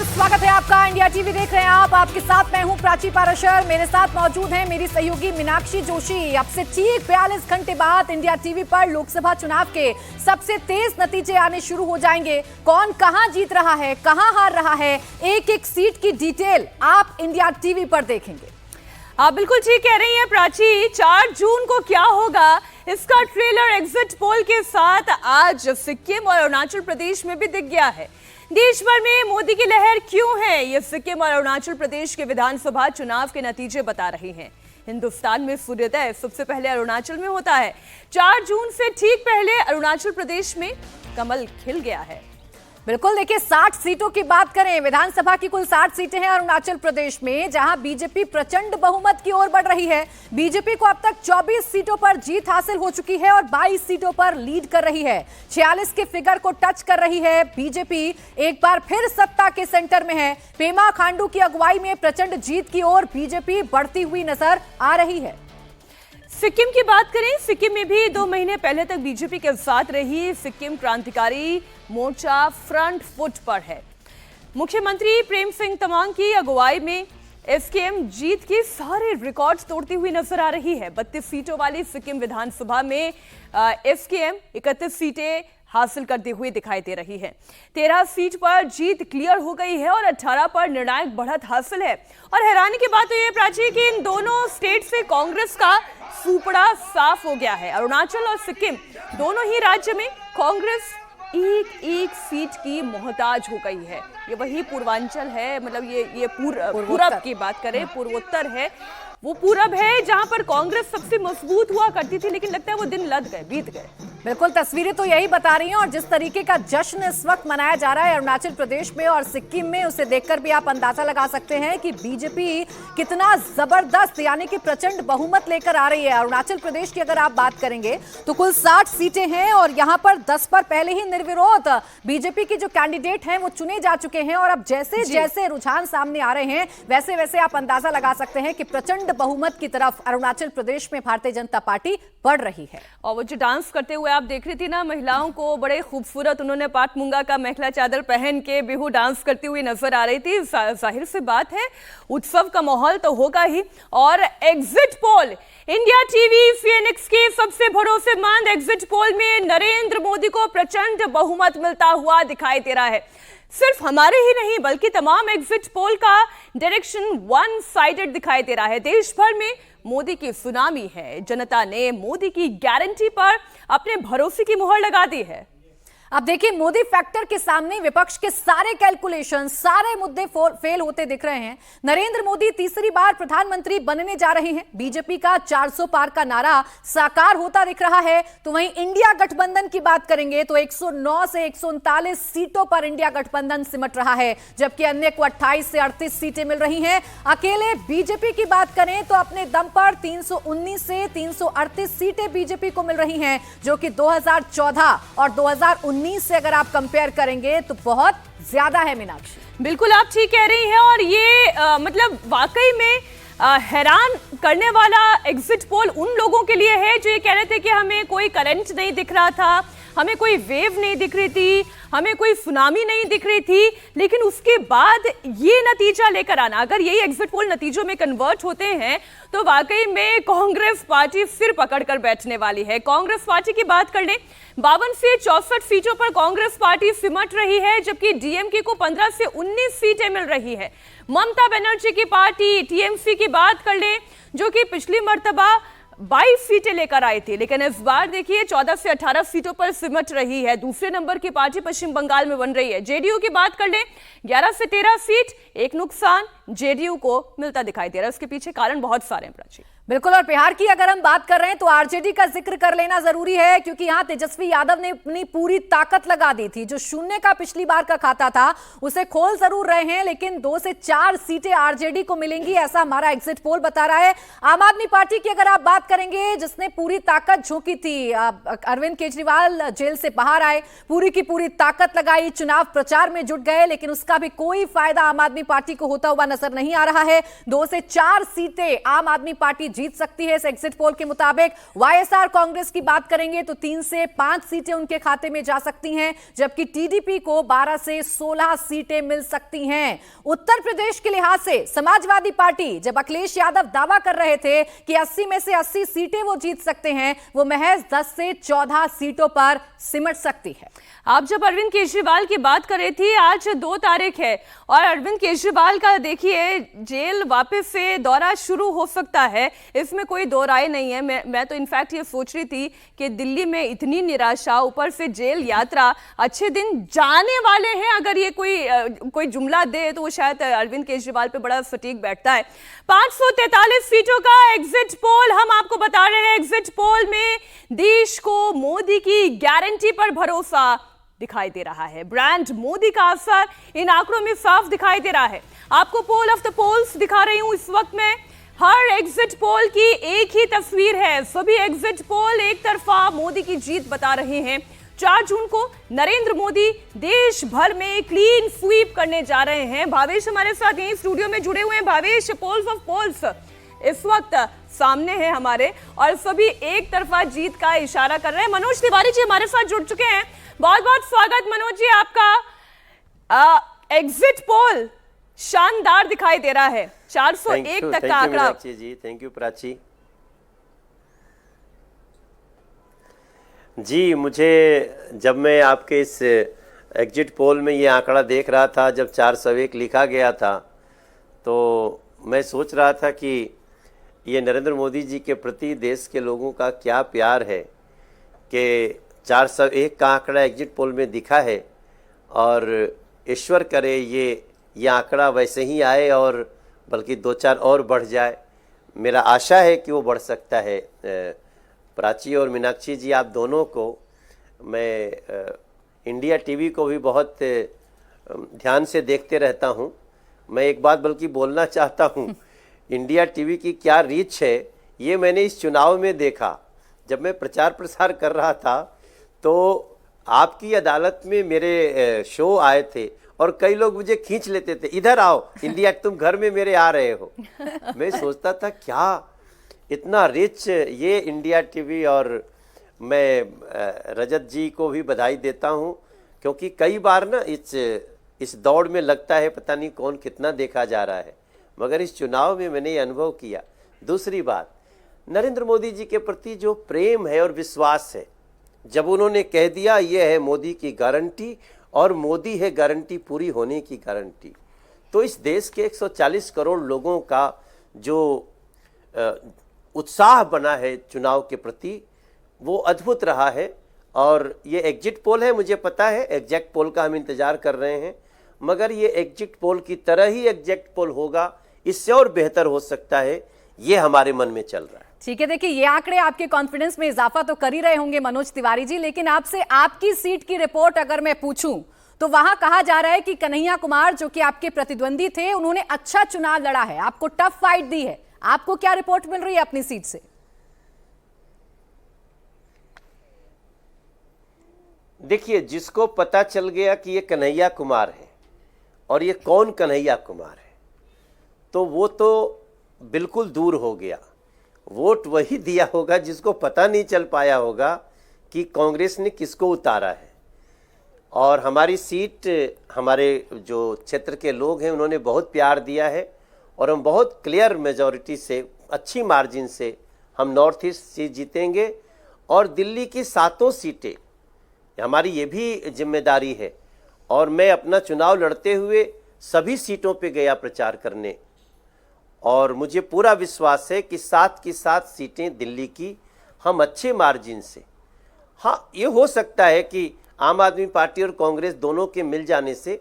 नमस्कार, स्वागत है आपका। इंडिया टीवी देख रहे हैं आप। आपके साथ मैं हूं प्राची पाराशर। मेरे साथ मौजूद हैं मेरी सहयोगी मीनाक्षी जोशी। अब से ठीक 42 घंटे बाद इंडिया टीवी पर लोकसभा चुनाव के सबसे तेज नतीजे आने शुरू हो जाएंगे। कौन कहां जीत रहा है, कहां हार रहा है, एक एक सीट की डिटेल आप इंडिया टीवी पर देखेंगे। आप बिल्कुल ठीक कह रही हैं प्राची। 4 जून को क्या होगा इसका ट्रेलर एग्जिट पोल के साथ आज सिक्किम और अरुणाचल प्रदेश में भी दिख गया है। देश भर में मोदी की लहर क्यों है, ये सिक्किम और अरुणाचल प्रदेश के विधानसभा चुनाव के नतीजे बता रहे हैं। हिंदुस्तान में सूर्योदय सबसे पहले अरुणाचल में होता है। 4 जून से ठीक पहले अरुणाचल प्रदेश में कमल खिल गया है। बिल्कुल, देखिए 60 सीटों की बात करें, विधानसभा की कुल 60 सीटें हैं अरुणाचल प्रदेश में, जहां बीजेपी प्रचंड बहुमत की ओर बढ़ रही है। बीजेपी को अब तक 24 सीटों पर जीत हासिल हो चुकी है और 22 सीटों पर लीड कर रही है। 46 के फिगर को टच कर रही है। बीजेपी एक बार फिर सत्ता के सेंटर में है। पेमा खांडू की अगुवाई में प्रचंड जीत की ओर बीजेपी बढ़ती हुई नजर आ रही है। सिक्किम की बात करें, सिक्किम में भी 2 महीने पहले तक बीजेपी के साथ रही सिक्किम क्रांतिकारी मोर्चा फ्रंट फुट पर है। मुख्यमंत्री प्रेम सिंह तमांग की अगुवाई में एसकेएम जीत के सारे रिकॉर्ड्स तोड़ती हुई नजर आ रही है। 32 सीटों वाली सिक्किम विधानसभा में एसकेएम 31 सीटें हासिल करते हुए दिखाई दे रही है। 13 सीट पर जीत क्लियर हो गई है और 18 पर निर्णायक बढ़त हासिल है। और हैरानी की बात तो यह प्राची कि इन दोनों स्टेट से कांग्रेस का सुपड़ा साफ हो गया है। अरुणाचल और सिक्किम दोनों ही राज्य में कांग्रेस एक सीट की मोहताज हो गई है। ये वही पूर्वांचल है, मतलब ये पूरब की बात करें, पूर्वोत्तर है, वो पूरब है जहां पर कांग्रेस सबसे मजबूत हुआ करती थी, लेकिन लगता है वो दिन लद गए, बीत गए। बिल्कुल, तस्वीरें तो यही बता रही हैं। और जिस तरीके का जश्न इस वक्त मनाया जा रहा है अरुणाचल प्रदेश में और सिक्किम में, उसे देखकर भी आप अंदाजा लगा सकते हैं कि बीजेपी कितना जबरदस्त यानी कि प्रचंड बहुमत लेकर आ रही है। अरुणाचल प्रदेश की अगर आप बात करेंगे तो कुल 60 सीटें हैं और यहां पर 10 पर पहले ही निर्विरोध बीजेपी के जो कैंडिडेट हैं वो चुने जा चुके हैं। और अब जैसे जैसे रुझान सामने आ रहे हैं वैसे वैसे आप अंदाजा लगा सकते हैं कि प्रचंड बहुमत की तरफ अरुणाचल प्रदेश में भारतीय जनता पार्टी बढ़ रही है। और वो जो डांस करते हुए आप देख रही थी ना महिलाओं को, बड़े खूबसूरत उन्होंने पाट मुंगा का मेखला चादर पहन के बिहू डांस करती हुई नजर आ रही थी। जाहिर सी बात है उत्सव का माहौल तो होगा ही। और exit poll, India TV Phoenix के सबसे भरोसेमंद एग्जिट पोल में नरेंद्र मोदी को प्रचंड बहुमत मिलता हुआ दिखाई दे रहा है। सिर्फ हमारे ही नहीं बल्कि तमाम एग्जिट पोल का डायरेक्शन वन साइडेड दिखाई दे रहा है। देश भर में मोदी की सुनामी है। जनता ने मोदी की गारंटी पर अपने भरोसे की मुहर लगा दी है। अब देखिए, मोदी फैक्टर के सामने विपक्ष के सारे कैलकुलेशन, सारे मुद्दे फेल होते दिख रहे हैं। नरेंद्र मोदी तीसरी बार प्रधानमंत्री बनने जा रहे हैं। बीजेपी का 400 पार का नारा साकार होता दिख रहा है। तो वहीं इंडिया गठबंधन की बात करेंगे तो 109 से 139 सीटों पर इंडिया गठबंधन सिमट रहा है, जबकि अन्य को 28 से 38 सीटें मिल रही हैं। अकेले बीजेपी की बात करें तो अपने दम पर 319 से 338 सीटें बीजेपी को मिल रही हैं, जो कि 2014 और 2019 से अगर आप कंपेयर करेंगे तो बहुत ज्यादा है। मीनाक्षी, बिल्कुल आप ठीक कह रही हैं। और ये मतलब वाकई में हैरान करने वाला एग्जिट पोल उन लोगों के लिए है जो ये कह रहे थे कि हमें कोई करंट नहीं दिख रहा था, हमें कोई वेव नहीं दिख रही थी, हमें कोई सुनामी नहीं दिख रही थी, लेकिन उसके बाद ये नतीजा लेकर आना, अगर यही एग्जिट पोल नतीजों में कन्वर्ट होते हैं तो वाकई में कांग्रेस पार्टी सिर पकड़कर बैठने वाली है। कांग्रेस पार्टी की बात कर लें, 52 से 64 सीटों पर कांग्रेस पार्टी सिमट रही है, जबकि डीएमके को 15 से 19 सीटें मिल रही है। ममता बनर्जी की पार्टी टीएमसी की बात कर लें, जो कि पिछली मर्तबा 22 सीटें लेकर आई थी, लेकिन इस बार देखिए 14 से 18 सीटों पर सिमट रही है। दूसरे नंबर की पार्टी पश्चिम बंगाल में बन रही है। जेडीयू की बात कर लें, 11 से 13 सीट, एक नुकसान जेडीयू को मिलता दिखाई दे रहा है। उसके पीछे कारण बहुत सारे हैं प्राची। बिल्कुल, और बिहार की अगर हम बात कर रहे हैं तो आरजेडी का जिक्र कर लेना जरूरी है, क्योंकि यहां तेजस्वी यादव ने अपनी पूरी ताकत लगा दी थी। जो शून्य का पिछली बार का खाता था उसे खोल जरूर रहे हैं, लेकिन 2 से 4 सीटें आरजेडी को मिलेंगी, ऐसा हमारा एग्जिट पोल बता रहा है। आम आदमी पार्टी की अगर आप बात करेंगे, जिसने पूरी ताकत झोंकी थी, अरविंद केजरीवाल जेल से बाहर आए, पूरी की पूरी ताकत लगाई, चुनाव प्रचार में जुट गए, लेकिन उसका भी कोई फायदा आम आदमी पार्टी को होता हुआ नजर नहीं आ रहा है। 2 से 4 सीटें आम आदमी पार्टी जीत सकती है इस एग्जिट पोल के मुताबिक। वाईएसआर कांग्रेस की बात करेंगे तो 3 से 5 सीटें उनके खाते में जा सकती हैं, जबकि टीडीपी को 12 से 16 सीटें मिल सकती हैं। उत्तर प्रदेश के लिहाज से समाजवादी पार्टी, जब अखिलेश यादव दावा कर रहे थे कि 80 में से 80 सीटें वो जीत सकते हैं, वो महज 10 से 14 सीटों पर सिमट सकती है। आप जब अरविंद केजरीवाल की बात कर रही थी, आज 2 तारीख है और अरविंद केजरीवाल का देखिए जेल वापस से दौरा शुरू हो सकता है, इसमें कोई दो राय नहीं है। मैं तो इनफैक्ट ये सोच रही थी कि दिल्ली में इतनी निराशा, ऊपर से जेल यात्रा, अच्छे दिन जाने वाले हैं, अगर ये कोई जुमला दे तो वो शायद अरविंद केजरीवाल पे बड़ा फटीक बैठता है। 543 सीटों का एग्जिट पोल हम आपको बता रहे हैं। एग्जिट पोल में देश को मोदी की गारंटी पर भरोसा दिखाई दे रहा है। ब्रांड मोदी का असर इन आंकड़ों में साफ दिखाई दे रहा है। आपको पोल ऑफ द पोल्स दिखा रही हूं इस वक्त में। हर एग्जिट पोल की एक ही तस्वीर है। सभी एग्जिट पोल एक तरफा मोदी की जीत बता रहे हैं। 4 जून को नरेंद्र मोदी देश भर में क्लीन स्वीप करने जा रहे हैं। भावेश हमारे साथ यहीं स्टूडियो में जुड़े हुए हैं। भावेश, पोल्स ऑफ पोल्स इस वक्त सामने है हमारे और सभी एक तरफा जीत का इशारा कर रहे हैं। मनोज तिवारी जी हमारे साथ जुड़ चुके हैं। बहुत बहुत स्वागत मनोज जी आपका। एग्जिट पोल शानदार दिखाई दे रहा है, 401 तक का आंकड़ा। जी थैंक यू प्राची जी। मुझे जब मैं आपके इस एग्जिट पोल में ये आंकड़ा देख रहा था, जब 401 लिखा गया था, तो मैं सोच रहा था कि ये नरेंद्र मोदी जी के प्रति देश के लोगों का क्या प्यार है कि 401 का आंकड़ा एग्जिट पोल में दिखा है। और ईश्वर करे ये आंकड़ा वैसे ही आए और बल्कि 2-4 और बढ़ जाए। मेरा आशा है कि वो बढ़ सकता है। प्राची और मीनाक्षी जी, आप दोनों को मैं इंडिया टीवी को भी बहुत ध्यान से देखते रहता हूँ। मैं एक बात बल्कि बोलना चाहता हूँ, इंडिया टीवी की क्या रीच है ये मैंने इस चुनाव में देखा। जब मैं प्रचार प्रसार कर रहा था तो आपकी अदालत में मेरे शो आए थे और कई लोग मुझे खींच लेते थे, इधर आओ इंडिया, तुम घर में मेरे आ रहे हो। मैं सोचता था क्या इतना रिच ये इंडिया टीवी। और मैं रजत जी को भी बधाई देता हूँ, क्योंकि कई बार ना इस दौड़ में लगता है पता नहीं कौन कितना देखा जा रहा है, मगर इस चुनाव में मैंने ये अनुभव किया। दूसरी बात, नरेंद्र मोदी जी के प्रति जो प्रेम है और विश्वास है, जब उन्होंने कह दिया ये है मोदी की गारंटी और मोदी है गारंटी पूरी होने की गारंटी, तो इस देश के 140 करोड़ लोगों का जो उत्साह बना है चुनाव के प्रति, वो अद्भुत रहा है। और ये एग्जिट पोल है, मुझे पता है एग्जैक्ट पोल का हम इंतजार कर रहे हैं, मगर ये एग्जिट पोल की तरह ही एग्जैक्ट पोल होगा, इससे और बेहतर हो सकता है, ये हमारे मन में चल रहा है। ठीक है, देखिए ये आंकड़े आपके कॉन्फिडेंस में इजाफा तो कर ही रहे होंगे मनोज तिवारी जी, लेकिन आपसे आपकी सीट की रिपोर्ट अगर मैं पूछूं तो वहां कहा जा रहा है कि कन्हैया कुमार जो कि आपके प्रतिद्वंदी थे, उन्होंने अच्छा चुनाव लड़ा है, आपको टफ फाइट दी है। आपको क्या रिपोर्ट मिल रही है अपनी सीट से? देखिए, जिसको पता चल गया कि ये कन्हैया कुमार है और ये कौन कन्हैया कुमार है, तो वो तो बिल्कुल दूर हो गया। वोट वही दिया होगा जिसको पता नहीं चल पाया होगा कि कांग्रेस ने किसको उतारा है। और हमारी सीट, हमारे जो क्षेत्र के लोग हैं, उन्होंने बहुत प्यार दिया है और हम बहुत क्लियर मेजॉरिटी से, अच्छी मार्जिन से हम नॉर्थ ईस्ट सीट जीतेंगे। और दिल्ली की 7 सीटें हमारी, ये भी जिम्मेदारी है। और मैं अपना चुनाव लड़ते हुए सभी सीटों पे गया प्रचार करने, और मुझे पूरा विश्वास है कि 7 की 7 सीटें दिल्ली की हम अच्छे मार्जिन से, हाँ ये हो सकता है कि आम आदमी पार्टी और कांग्रेस दोनों के मिल जाने से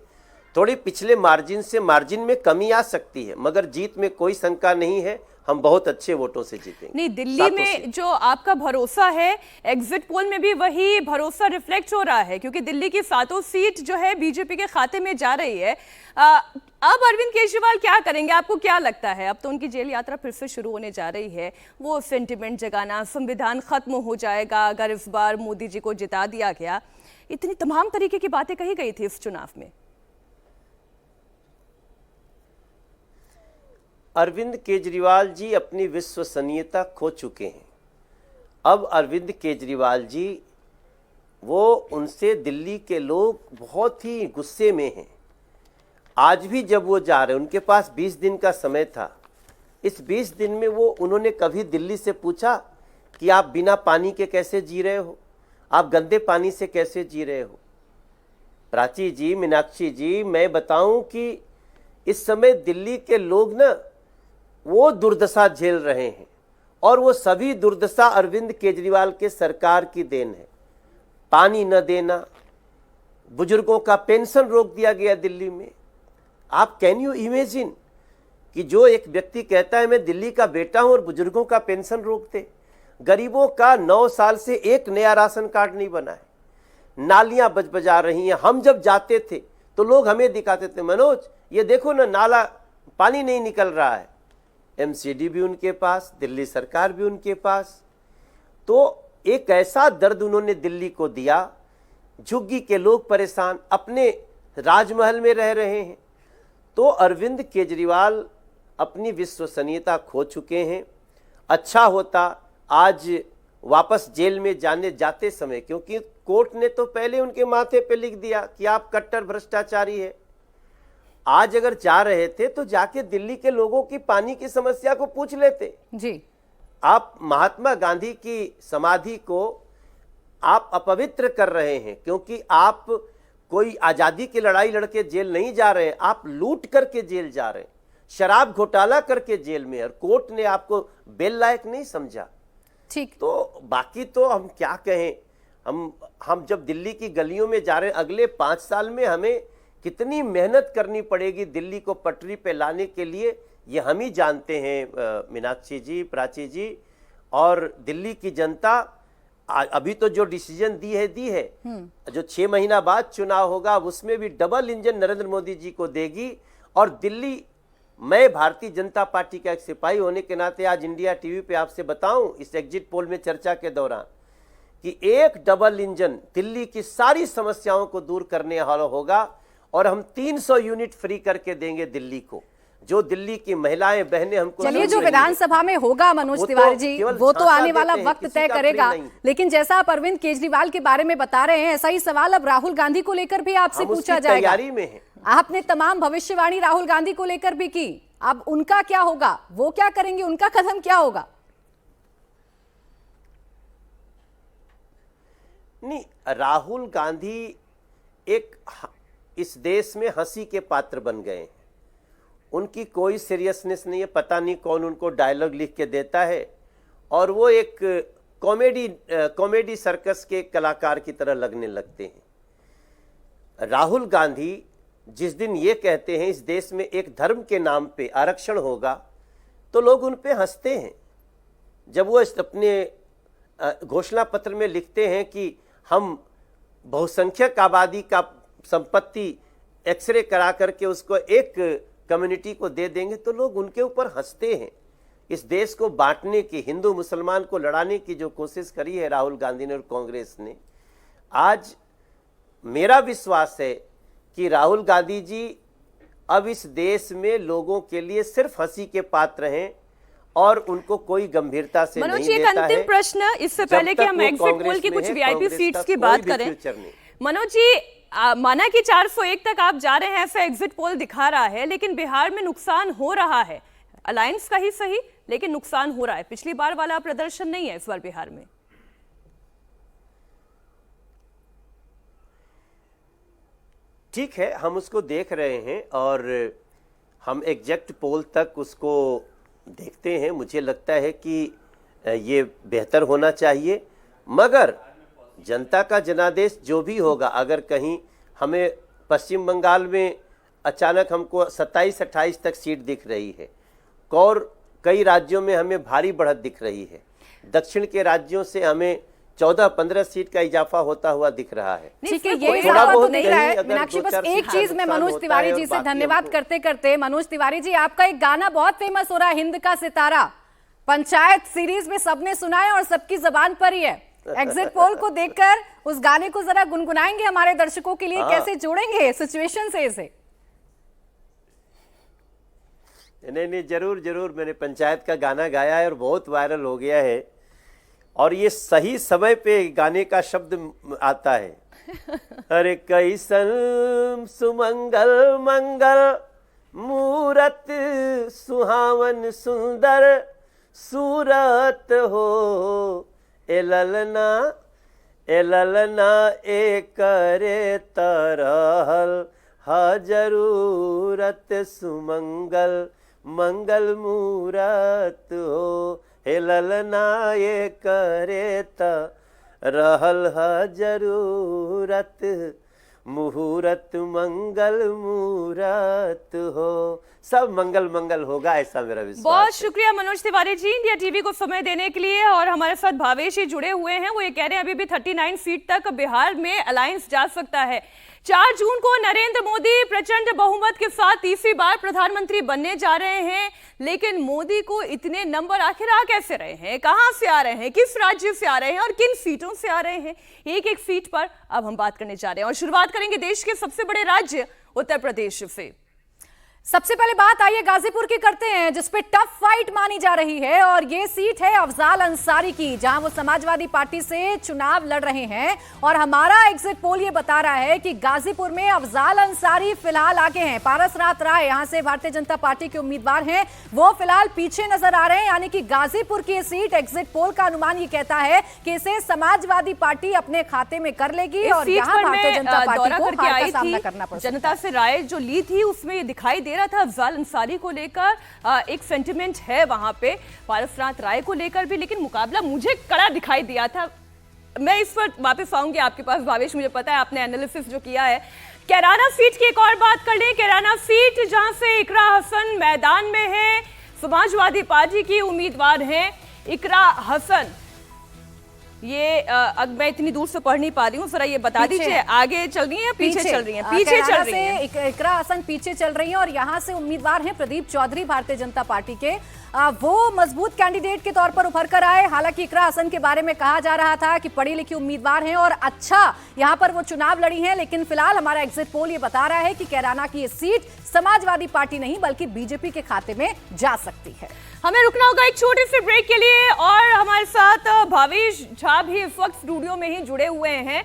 थोड़ी पिछले मार्जिन में कमी आ सकती है, मगर जीत में कोई शंका नहीं है, हम बहुत अच्छे वोटों से जीतेंगे। नहीं, दिल्ली में जो आपका भरोसा है, एग्जिट पोल में भी वही भरोसा रिफ्लेक्ट हो रहा है, क्योंकि दिल्ली की 7 सीट जो है बीजेपी के खाते में जा रही है। अब अरविंद केजरीवाल क्या करेंगे, आपको क्या लगता है? अब तो उनकी जेल यात्रा फिर से शुरू होने जा रही है, वो सेंटिमेंट जगाना, संविधान खत्म हो जाएगा अगर इस बार मोदी जी को जिता दिया गया, इतनी तमाम तरीके की बातें कही गई थी इस चुनाव में। अरविंद केजरीवाल जी अपनी विश्वसनीयता खो चुके हैं। अब अरविंद केजरीवाल जी उनसे दिल्ली के लोग बहुत ही गुस्से में हैं। आज भी जब वो जा रहे हैं, उनके पास 20 दिन का समय था। इस 20 दिन में उन्होंने कभी दिल्ली से पूछा कि आप बिना पानी के कैसे जी रहे हो, आप गंदे पानी से कैसे जी रहे हो? प्राची जी, मीनाक्षी जी, मैं बताऊं कि इस समय दिल्ली के लोग ना वो दुर्दशा झेल रहे हैं, और वो सभी दुर्दशा अरविंद केजरीवाल के सरकार की देन है। पानी न देना, बुजुर्गों का पेंशन रोक दिया गया दिल्ली में। आप कैन यू इमेजिन कि जो एक व्यक्ति कहता है मैं दिल्ली का बेटा हूं और बुजुर्गों का पेंशन रोक दे। गरीबों का 9 साल से एक नया राशन कार्ड नहीं बना है। नालियां बजा रही हैं। हम जब जाते थे तो लोग हमें दिखाते थे, मनोज ये देखो ना, नाला पानी नहीं निकल रहा है। एमसीडी भी उनके पास, दिल्ली सरकार भी उनके पास। तो एक ऐसा दर्द उन्होंने दिल्ली को दिया। झुग्गी के लोग परेशान, अपने राजमहल में रह रहे हैं। तो अरविंद केजरीवाल अपनी विश्वसनीयता खो चुके हैं। अच्छा होता आज वापस जेल में जाते समय, क्योंकि कोर्ट ने तो पहले उनके माथे पे लिख दिया कि आप कट्टर भ्रष्टाचारी है। आज अगर जा रहे थे तो जाके दिल्ली के लोगों की पानी की समस्या को पूछ लेते जी। आप महात्मा गांधी की समाधि को आप अपवित्र कर रहे हैं, क्योंकि आप कोई आजादी की लड़ाई लड़के जेल नहीं जा रहे हैं, आप लूट करके जेल जा रहे हैं, शराब घोटाला करके जेल में, और कोर्ट ने आपको बेल लायक नहीं समझा। ठीक। तो बाकी तो हम क्या कहें। हम जब दिल्ली की गलियों में जा रहे हैं, अगले 5 साल में हमें कितनी मेहनत करनी पड़ेगी दिल्ली को पटरी पे लाने के लिए, ये हम ही जानते हैं मीनाक्षी जी, प्राची जी। और दिल्ली की जनता अभी तो जो डिसीजन दी है जो 6 महीना बाद चुनाव होगा उसमें भी डबल इंजन नरेंद्र मोदी जी को देगी। और दिल्ली, मैं भारतीय जनता पार्टी का एक सिपाही होने के नाते आज इंडिया टीवी पे आपसे बताऊं इस एग्जिट पोल में चर्चा के दौरान कि एक डबल इंजन दिल्ली की सारी समस्याओं को दूर करने वाला होगा, और हम 300 यूनिट फ्री करके देंगे दिल्ली को। जो दिल्ली की महिलाएं बहनें हमको, चलिए, जो विधानसभा में होगा मनोज तिवारी जी, वो तो आने वाला वक्त तय करेगा। लेकिन जैसा आप अरविंद केजरीवाल के बारे में बता रहे हैं, ऐसा ही सवाल अब राहुल गांधी को लेकर भी आपसे पूछा जाएगा। तैयारी में है। आपने तमाम भविष्यवाणी राहुल गांधी को लेकर भी की, अब उनका क्या होगा, वो क्या करेंगे, उनका कदम क्या होगा? नहीं, राहुल गांधी इस देश में हंसी के पात्र बन गए हैं। उनकी कोई सीरियसनेस नहीं है। पता नहीं कौन उनको डायलॉग लिख के देता है, और वो एक कॉमेडी सर्कस के कलाकार की तरह लगने लगते हैं। राहुल गांधी जिस दिन ये कहते हैं इस देश में एक धर्म के नाम पे आरक्षण होगा, तो लोग उन पे हंसते हैं। जब वो अपने घोषणा पत्र में लिखते हैं कि हम बहुसंख्यक आबादी का संपत्ति एक्सरे करा करके उसको एक कम्युनिटी को दे देंगे, तो लोग उनके ऊपर हंसते हैं। इस देश को बांटने की, हिंदू मुसलमान को लड़ाने की जो कोशिश करी है राहुल गांधी ने और कांग्रेस ने, आज मेरा विश्वास है कि राहुल गांधी जी अब इस देश में लोगों के लिए सिर्फ हंसी के पात्र हैं, और उनको कोई गंभीरता से नहीं लेता है। मनोज, एक अंतिम प्रश्न इससे पहले कि हम एग्जिट पोल की कुछ वीआईपी सीट्स की बात करें। मनोज जी, माना कि 401 तक आप जा रहे हैं, ऐसा एग्जिट पोल दिखा रहा है, लेकिन बिहार में नुकसान हो रहा है। अलायंस का ही सही, लेकिन नुकसान हो रहा है। पिछली बार वाला प्रदर्शन नहीं है इस बार बिहार में। ठीक है, हम उसको देख रहे हैं और हम एग्जैक्ट पोल तक उसको देखते हैं। मुझे लगता है कि ये बेहतर होना चाहिए, मगर जनता का जनादेश जो भी होगा, अगर कहीं हमें पश्चिम बंगाल में अचानक हमको 27-28 तक सीट दिख रही है, और कई राज्यों में हमें भारी बढ़त दिख रही है, दक्षिण के राज्यों से हमें 14-15 सीट का इजाफा होता हुआ दिख रहा है। ठीक है, ये इजाफा तो नहीं रहा है। मीनाक्षी, बस एक चीज मैं मनोज तिवारी जी से धन्यवाद करते करते, मनोज तिवारी जी, आपका एक गाना बहुत फेमस हो रहा है, हिंद का सितारा, पंचायत सीरीज में सबने सुना है और सबकी जबान पर ही है। एग्जिट पोल को देखकर उस गाने को जरा गुनगुनाएंगे हमारे दर्शकों के लिए, कैसे जोड़ेंगे सिचुएशन से इसे? नहीं नहीं, जरूर जरूर, मैंने पंचायत का गाना गाया है और बहुत वायरल हो गया है, और ये सही समय पे गाने का शब्द आता है। अरे कैसन सुमंगल मंगल मूरत सुहावन सुंदर सूरत हो, ए ललना ए करे तरहल हा जरूरत सुमंगल मंगल मूरत हो, हे ललना ये करे तरहल हा जरूरत मुहूर्त मंगल मूरत हो, सब मंगल मंगल होगा, ऐसा मेरा विश्वास बहुत है। शुक्रिया मनोज तिवारी जी इंडिया टीवी को समय देने के लिए। और हमारे साथ भावेश जी जुड़े हुए हैं, वो ये कह रहे हैं अभी भी 39 सीट तक बिहार में अलायंस जा सकता है। 4 जून को नरेंद्र मोदी प्रचंड बहुमत के साथ तीसरी बार प्रधानमंत्री बनने जा रहे हैं, लेकिन मोदी को इतने नंबर आखिर आ कैसे रहे हैं, कहां से आ रहे हैं, किस राज्य से आ रहे हैं और किन सीटों से आ रहे हैं, एक एक सीट पर अब हम बात करने जा रहे हैं। और शुरुआत करेंगे देश के सबसे बड़े राज्य उत्तर प्रदेश से। सबसे पहले बात आइए गाजीपुर की करते हैं, जिसपे टफ फाइट मानी जा रही है, और ये सीट है अफजाल अंसारी की, जहां वो समाजवादी पार्टी से चुनाव लड़ रहे हैं। और हमारा एग्जिट पोल ये बता रहा है कि गाजीपुर में अफजाल अंसारी फिलहाल आगे हैं। पारसनाथ राय यहां से भारतीय जनता पार्टी के उम्मीदवार हैं, वो फिलहाल पीछे नजर आ रहे हैं। यानी कि गाजीपुर की सीट एग्जिट पोल का अनुमान ये कहता है कि इसे समाजवादी पार्टी अपने खाते में कर लेगी, और यहाँ भारतीय जनता पार्टी को हार का सामना करना पड़ सकता है। जनता से राय जो ली थी उसमें ये दिखाई दे रहा था अफजाल अंसारी को लेकर एक सेंटिमेंट है वहां पे, पारसनाथ राय को लेकर भी, लेकिन मुकाबला मुझे कड़ा दिखाई दिया था। मैं इस पर वापस आऊंगी आपके पास भावेश, मुझे पता है आपने एनालिसिस जो किया है। कैराना सीट की एक और बात कर लें। कैराना सीट जहां से इकरा हसन मैदान में है, समाजवादी पार्टी की उम्मीदवार हैं इकरा हसन। ये अब मैं इतनी दूर से पढ़ नहीं पा रही हूँ, जरा ये बता दीजिए, आगे चल रही है पीछे चल रही है? पीछे चल रही है। इकरा हसन पीछे चल रही है, और यहाँ से उम्मीदवार हैं प्रदीप चौधरी भारतीय जनता पार्टी के। वो मजबूत कैंडिडेट के तौर पर उभर कर आए। हालांकि इकरा हसन के बारे में कहा जा रहा था कि पढ़ी लिखी उम्मीदवार हैं और अच्छा यहाँ पर वो चुनाव लड़ी हैं, लेकिन फिलहाल हमारा एग्जिट पोल ये बता रहा है कि कैराना की ये सीट समाजवादी पार्टी नहीं बल्कि बीजेपी के खाते में जा सकती है। हमें रुकना होगा एक छोटे से ब्रेक के लिए, और हमारे साथ भावेश झा भी इस वक्त स्टूडियो में ही जुड़े हुए हैं।